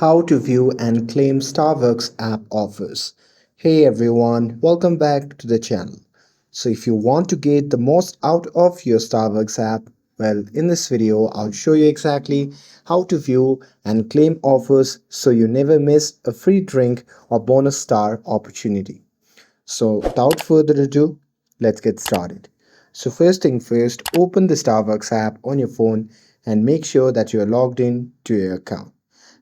How to view and claim Starbucks app offers. Hey everyone, welcome back to the channel. So if you want to get the most out of your Starbucks app, well, in this video I'll show you exactly how to view and claim offers so you never miss a free drink or bonus star opportunity. So without further ado, let's get started. So first thing first, open the Starbucks app on your phone and make sure that you are logged in to your account.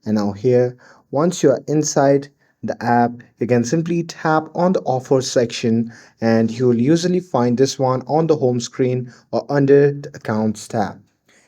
And now here, once you are inside the app, you can simply tap on the offer section and you'll usually find this one on the home screen or under the accounts tab.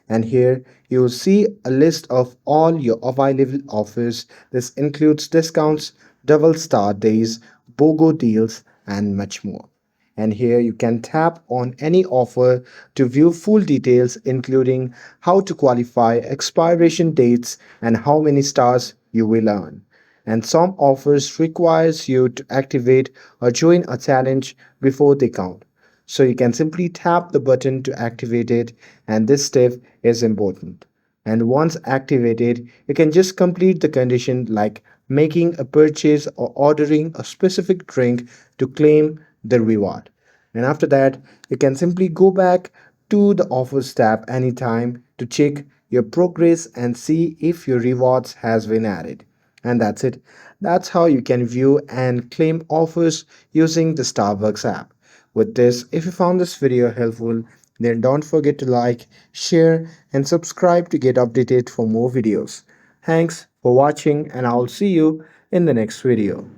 And here you will see a list of all your available offers. This includes discounts, double star days, BOGO deals, and much more. And here you can tap on any offer to view full details, including how to qualify, expiration dates, and how many stars you will earn. And some offers requires you to activate or join a challenge before they count. So you can simply tap the button to activate it, and this step is important. And once activated, you can just complete the condition like making a purchase or ordering a specific drink to claim the reward. And after that, you can simply go back to the offers tab anytime to check your progress and see if your rewards has been added. And that's it. That's how you can view and claim offers using the Starbucks app. With this, if you found this video helpful, then don't forget to like, share, and subscribe to get updated for more videos. Thanks for watching, and I'll see you in the next video.